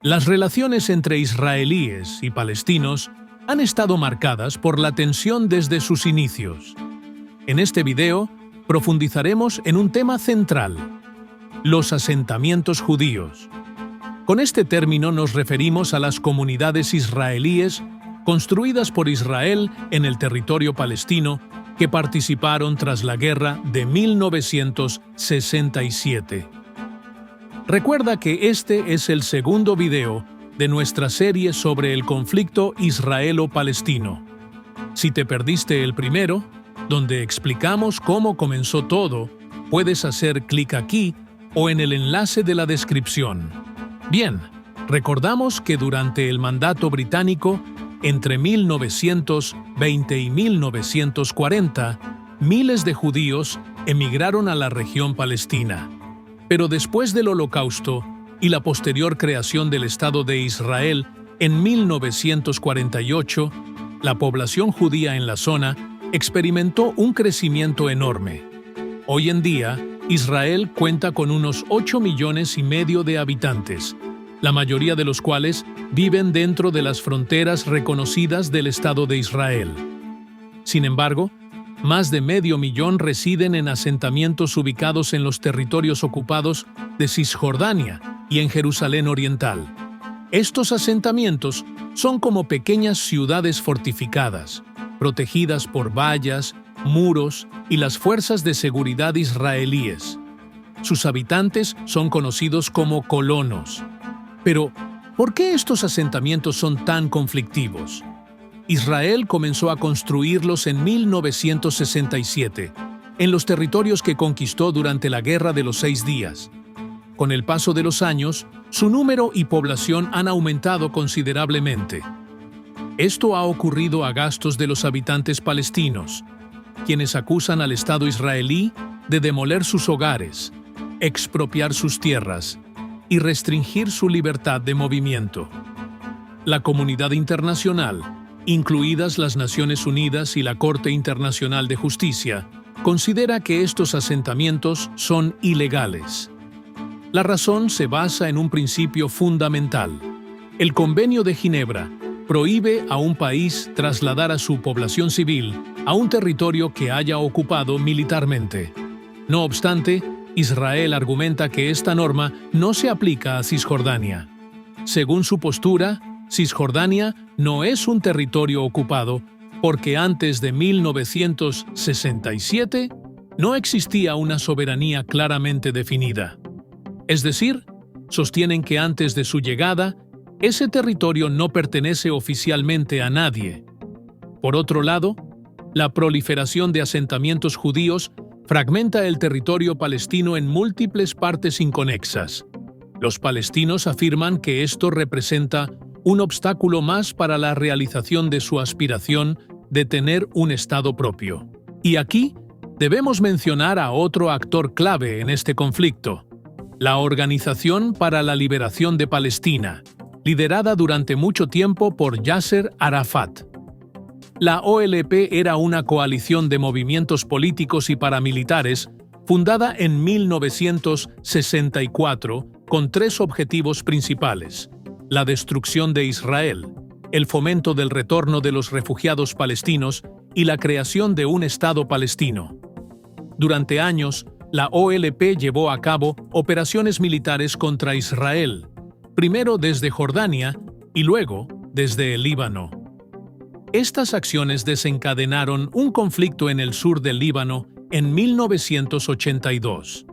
Las relaciones entre israelíes y palestinos han estado marcadas por la tensión desde sus inicios. En este video profundizaremos en un tema central: los asentamientos judíos. Con este término nos referimos a las comunidades israelíes construidas por Israel en el territorio palestino que participaron tras la guerra de 1967. Recuerda que este es el segundo video de nuestra serie sobre el conflicto israelo-palestino. Si te perdiste el primero, donde explicamos cómo comenzó todo, puedes hacer clic aquí o en el enlace de la descripción. Bien, recordamos que durante el mandato británico, entre 1920 y 1940, miles de judíos emigraron a la región palestina. Pero después del Holocausto y la posterior creación del Estado de Israel en 1948, la población judía en la zona experimentó un crecimiento enorme. Hoy en día, Israel cuenta con unos 8,5 millones de habitantes, la mayoría de los cuales viven dentro de las fronteras reconocidas del Estado de Israel. Sin embargo, más de 500,000 residen en asentamientos ubicados en los territorios ocupados de Cisjordania y en Jerusalén Oriental. Estos asentamientos son como pequeñas ciudades fortificadas, protegidas por vallas, muros y las fuerzas de seguridad israelíes. Sus habitantes son conocidos como colonos. Pero, ¿por qué estos asentamientos son tan conflictivos? Israel comenzó a construirlos en 1967, en los territorios que conquistó durante la Guerra de los 6 Días. Con el paso de los años, su número y población han aumentado considerablemente. Esto ha ocurrido a gastos de los habitantes palestinos, quienes acusan al Estado israelí de demoler sus hogares, expropiar sus tierras y restringir su libertad de movimiento. La comunidad internacional, incluidas las Naciones Unidas y la Corte Internacional de Justicia, considera que estos asentamientos son ilegales. La razón se basa en un principio fundamental. El Convenio de Ginebra prohíbe a un país trasladar a su población civil a un territorio que haya ocupado militarmente. No obstante, Israel argumenta que esta norma no se aplica a Cisjordania. Según su postura, Cisjordania no es un territorio ocupado porque antes de 1967 no existía una soberanía claramente definida. Es decir, sostienen que antes de su llegada, ese territorio no pertenece oficialmente a nadie. Por otro lado, la proliferación de asentamientos judíos fragmenta el territorio palestino en múltiples partes inconexas. Los palestinos afirman que esto representa un obstáculo más para la realización de su aspiración de tener un Estado propio. Y aquí debemos mencionar a otro actor clave en este conflicto: la Organización para la Liberación de Palestina, liderada durante mucho tiempo por Yasser Arafat. La OLP era una coalición de movimientos políticos y paramilitares fundada en 1964 con 3 objetivos principales: la destrucción de Israel, el fomento del retorno de los refugiados palestinos y la creación de un Estado palestino. Durante años, la OLP llevó a cabo operaciones militares contra Israel, primero desde Jordania y luego desde el Líbano. Estas acciones desencadenaron un conflicto en el sur del Líbano en 1982.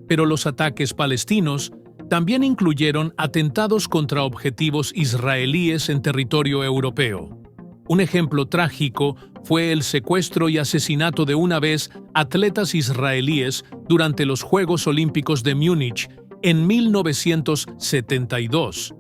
Pero los ataques palestinos también incluyeron atentados contra objetivos israelíes en territorio europeo. Un ejemplo trágico fue el secuestro y asesinato de una vez atletas israelíes durante los Juegos Olímpicos de Múnich en 1972.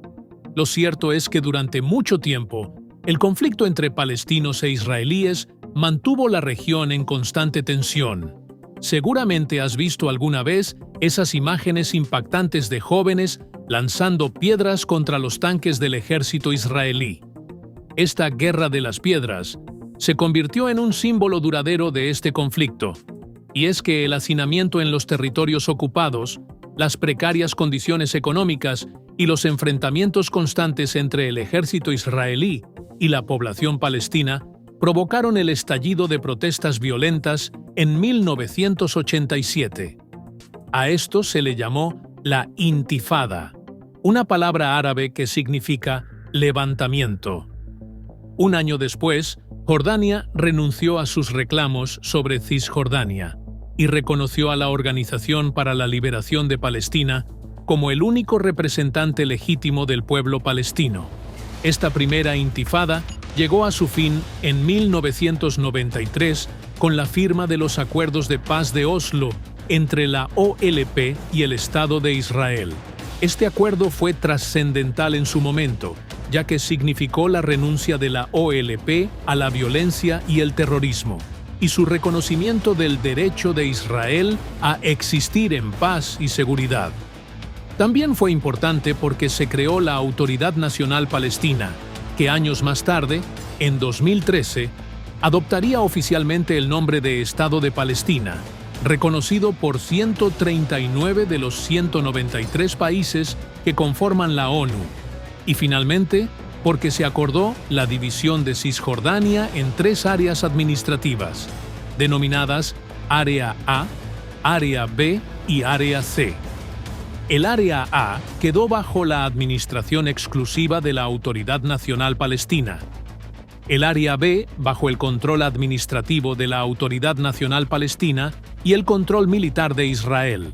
Lo cierto es que durante mucho tiempo, el conflicto entre palestinos e israelíes mantuvo la región en constante tensión. Seguramente has visto alguna vez esas imágenes impactantes de jóvenes lanzando piedras contra los tanques del ejército israelí. Esta guerra de las piedras se convirtió en un símbolo duradero de este conflicto, y es que el hacinamiento en los territorios ocupados las precarias condiciones económicas y los enfrentamientos constantes entre el ejército israelí y la población palestina provocaron el estallido de protestas violentas en 1987. A esto se le llamó la Intifada, una palabra árabe que significa levantamiento. Un año después, Jordania renunció a sus reclamos sobre Cisjordania y reconoció a la Organización para la Liberación de Palestina como el único representante legítimo del pueblo palestino. Esta primera intifada llegó a su fin en 1993 con la firma de los Acuerdos de Paz de Oslo entre la OLP y el Estado de Israel. Este acuerdo fue trascendental en su momento, ya que significó la renuncia de la OLP a la violencia y el terrorismo, y su reconocimiento del derecho de Israel a existir en paz y seguridad. También fue importante porque se creó la Autoridad Nacional Palestina, que años más tarde, en 2013, adoptaría oficialmente el nombre de Estado de Palestina, reconocido por 139 de los 193 países que conforman la ONU, y finalmente, porque se acordó la división de Cisjordania en 3 áreas administrativas, denominadas Área A, Área B y Área C. El Área A quedó bajo la administración exclusiva de la Autoridad Nacional Palestina, el Área B bajo el control administrativo de la Autoridad Nacional Palestina y el control militar de Israel,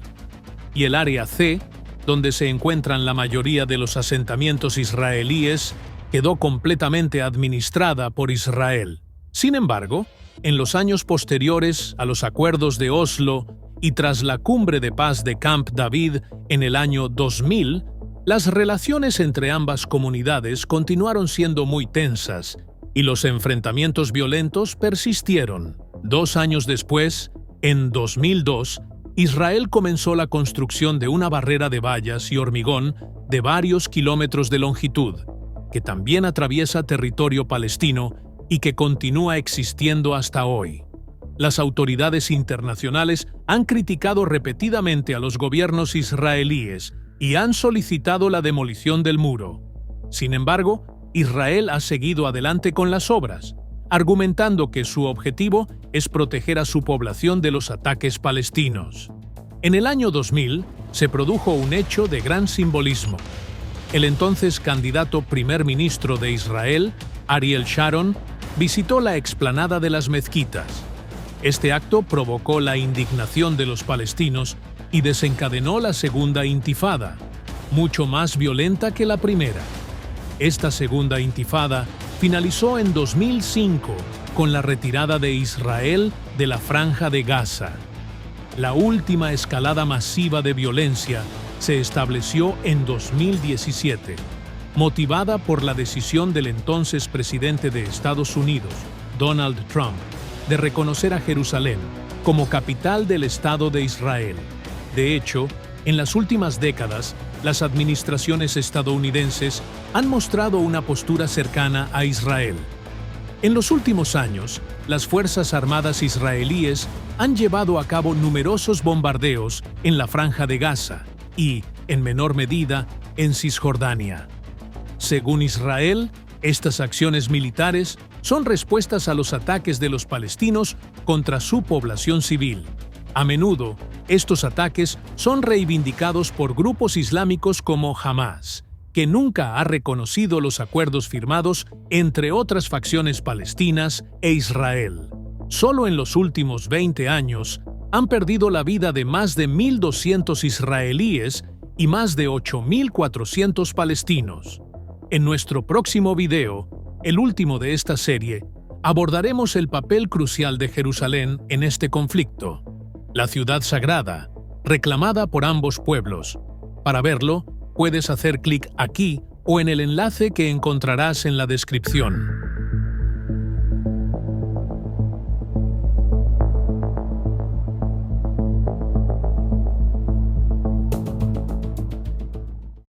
y el Área C, donde se encuentran la mayoría de los asentamientos israelíes, quedó completamente administrada por Israel. Sin embargo, en los años posteriores a los acuerdos de Oslo y tras la cumbre de paz de Camp David en el año 2000, las relaciones entre ambas comunidades continuaron siendo muy tensas y los enfrentamientos violentos persistieron. 2 años después, en 2002, Israel comenzó la construcción de una barrera de vallas y hormigón de varios kilómetros de longitud, que también atraviesa territorio palestino y que continúa existiendo hasta hoy. Las autoridades internacionales han criticado repetidamente a los gobiernos israelíes y han solicitado la demolición del muro. Sin embargo, Israel ha seguido adelante con las obras, argumentando que su objetivo es proteger a su población de los ataques palestinos. En el año 2000 se produjo un hecho de gran simbolismo. El entonces candidato primer ministro de Israel, Ariel Sharon, visitó la explanada de las mezquitas. Este acto provocó la indignación de los palestinos y desencadenó la segunda intifada, mucho más violenta que la primera. Esta segunda intifada finalizó en 2005 con la retirada de Israel de la Franja de Gaza. La última escalada masiva de violencia se estableció en 2017, motivada por la decisión del entonces presidente de Estados Unidos, Donald Trump, de reconocer a Jerusalén como capital del Estado de Israel. De hecho, en las últimas décadas, las administraciones estadounidenses han mostrado una postura cercana a Israel. En los últimos años, las Fuerzas Armadas israelíes han llevado a cabo numerosos bombardeos en la Franja de Gaza y, en menor medida, en Cisjordania. Según Israel, estas acciones militares son respuestas a los ataques de los palestinos contra su población civil. A menudo, estos ataques son reivindicados por grupos islámicos como Hamás, que nunca ha reconocido los acuerdos firmados entre otras facciones palestinas e Israel. Solo en los últimos 20 años han perdido la vida de más de 1.200 israelíes y más de 8.400 palestinos. En nuestro próximo video, el último de esta serie, abordaremos el papel crucial de Jerusalén en este conflicto, la ciudad sagrada, reclamada por ambos pueblos. Para verlo, puedes hacer clic aquí o en el enlace que encontrarás en la descripción.